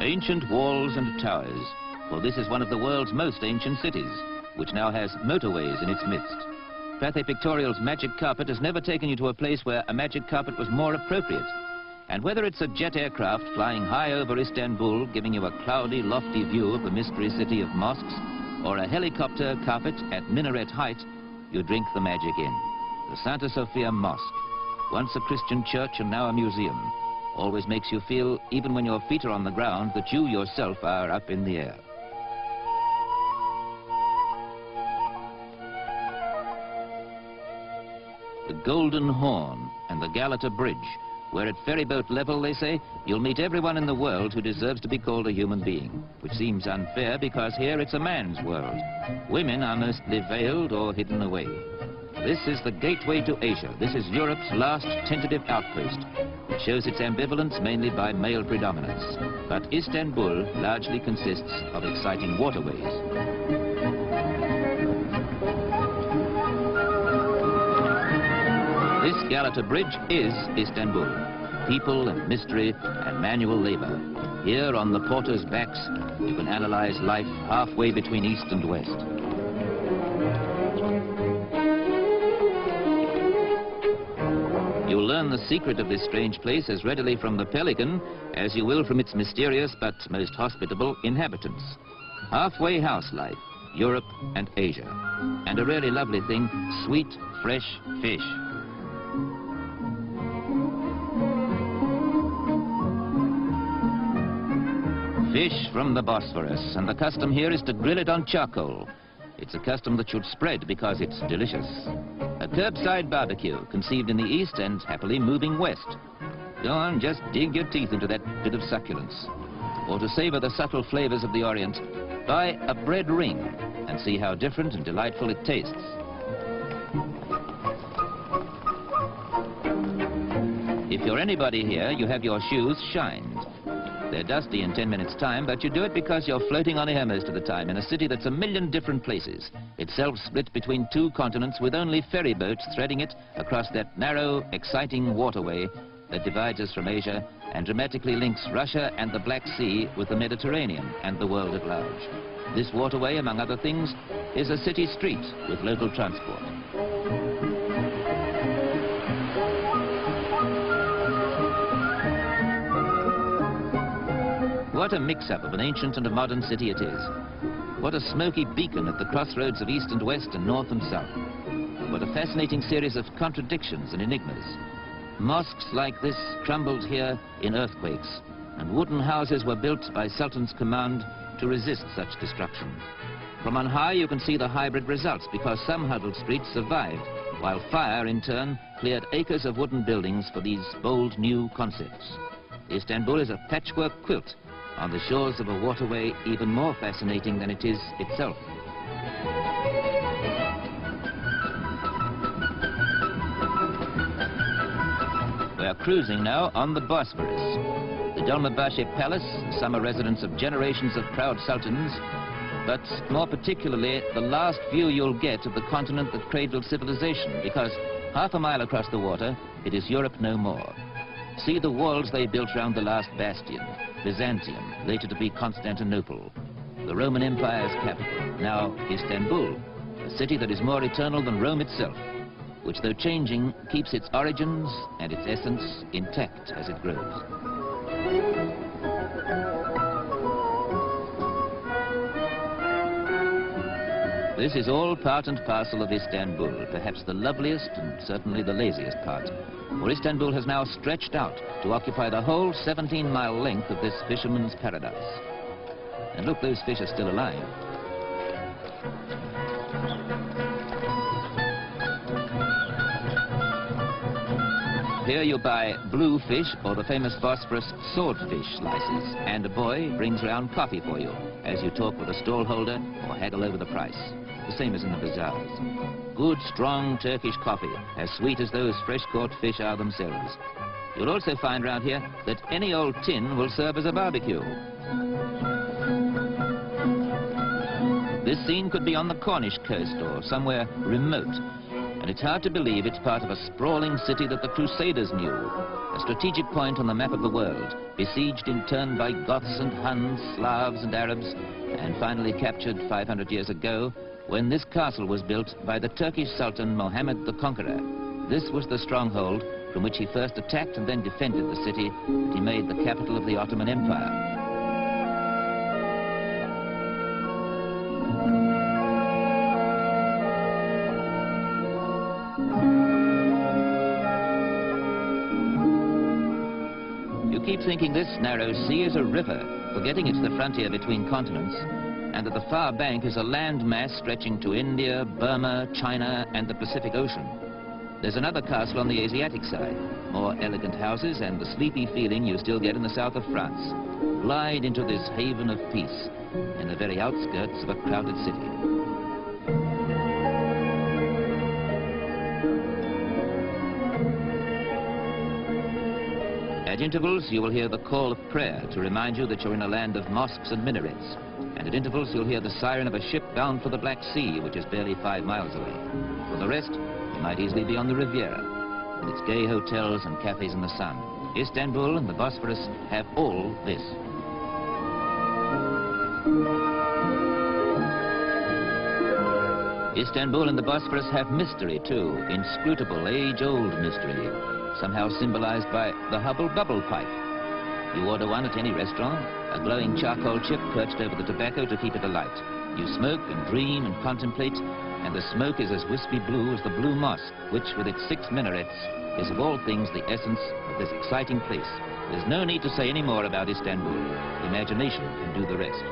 Ancient walls and towers, for this is one of the world's most ancient cities, which now has motorways in its midst. Pathé Pictorial's magic carpet has never taken you to a place where a magic carpet was more appropriate. And whether it's a jet aircraft flying high over Istanbul, giving you a cloudy, lofty view of the mystery city of mosques, or a helicopter carpet at minaret height, you drink the magic in. The Santa Sofia Mosque, once a Christian church and now a museum, always makes you feel, even when your feet are on the ground, that you yourself are up in the air. The Golden Horn and the Galata Bridge, where at ferryboat level, they say, you'll meet everyone in the world who deserves to be called a human being, which seems unfair because here it's a man's world. Women are mostly veiled or hidden away. This is the gateway to Asia. This is Europe's last tentative outpost. It shows its ambivalence mainly by male predominance. But Istanbul largely consists of exciting waterways. This Galata Bridge is Istanbul. People and mystery and manual labor. Here on the porters' backs, you can analyze life halfway between east and west. You'll learn the secret of this strange place as readily from the pelican as you will from its mysterious but most hospitable inhabitants. Halfway house life, Europe and Asia. And a really lovely thing, sweet, fresh fish. Fish from the Bosphorus, and the custom here is to grill it on charcoal. It's a custom that should spread because it's delicious. A curbside barbecue conceived in the east and happily moving west. Go on, just dig your teeth into that bit of succulence. Or to savor the subtle flavors of the Orient, buy a bread ring and see how different and delightful it tastes. If you're anybody here, you have your shoes shined. They're dusty in 10 minutes' time, but you do it because you're floating on air most of the time in a city that's a million different places, itself split between two continents with only ferry boats threading it across that narrow, exciting waterway that divides us from Asia and dramatically links Russia and the Black Sea with the Mediterranean and the world at large. This waterway, among other things, is a city street with local transport. What a mix-up of an ancient and a modern city it is. What a smoky beacon at the crossroads of east and west and north and south. What a fascinating series of contradictions and enigmas. Mosques like this crumbled here in earthquakes, and wooden houses were built by Sultan's command to resist such destruction. From on high you can see the hybrid results because some huddled streets survived, while fire in turn cleared acres of wooden buildings for these bold new concepts. Istanbul is a patchwork quilt on the shores of a waterway even more fascinating than it is itself. We are cruising now on the Bosphorus. The Dolmabahce Palace, summer residence of generations of proud sultans, but more particularly the last view you'll get of the continent that cradled civilization, because half a mile across the water, it is Europe no more. See the walls they built round the last bastion, Byzantium, later to be Constantinople. The Roman Empire's capital, now Istanbul, a city that is more eternal than Rome itself, which though changing, keeps its origins and its essence intact as it grows. This is all part and parcel of Istanbul, perhaps the loveliest and certainly the laziest part. For Istanbul has now stretched out to occupy the whole 17-mile length of this fisherman's paradise. And look, those fish are still alive. Here you buy blue fish or the famous Bosphorus swordfish slices, and a boy brings round coffee for you as you talk with a stallholder or haggle over the price. The same as in the bazaars. Good, strong Turkish coffee, as sweet as those fresh-caught fish are themselves. You'll also find round here that any old tin will serve as a barbecue. This scene could be on the Cornish coast or somewhere remote. and it's hard to believe it's part of a sprawling city that the Crusaders knew, a strategic point on the map of the world, besieged in turn by Goths and Huns, Slavs and Arabs, and finally captured 500 years ago when this castle was built by the Turkish Sultan Mohammed the Conqueror. This was the stronghold from which he first attacked and then defended the city that he made the capital of the Ottoman Empire. You keep thinking this narrow sea is a river, forgetting it's the frontier between continents, and that the far bank is a land mass stretching to India, Burma, China, and the Pacific Ocean. There's another castle on the Asiatic side, more elegant houses and the sleepy feeling you still get in the south of France. Glide into this haven of peace in the very outskirts of a crowded city. At intervals, you will hear the call of prayer to remind you that you're in a land of mosques and minarets. And at intervals, you'll hear the siren of a ship bound for the Black Sea, which is barely 5 miles away. For the rest, you might easily be on the Riviera, with its gay hotels and cafes in the sun. Istanbul and the Bosphorus have all this. Istanbul and the Bosphorus have mystery too, inscrutable, age-old mystery, somehow symbolized by the Hubble bubble pipe. You order one at any restaurant, a glowing charcoal chip perched over the tobacco to keep it alight. You smoke and dream and contemplate, and the smoke is as wispy blue as the Blue Mosque, which with its 6 minarets is of all things the essence of this exciting place. There's no need to say any more about Istanbul. Imagination can do the rest.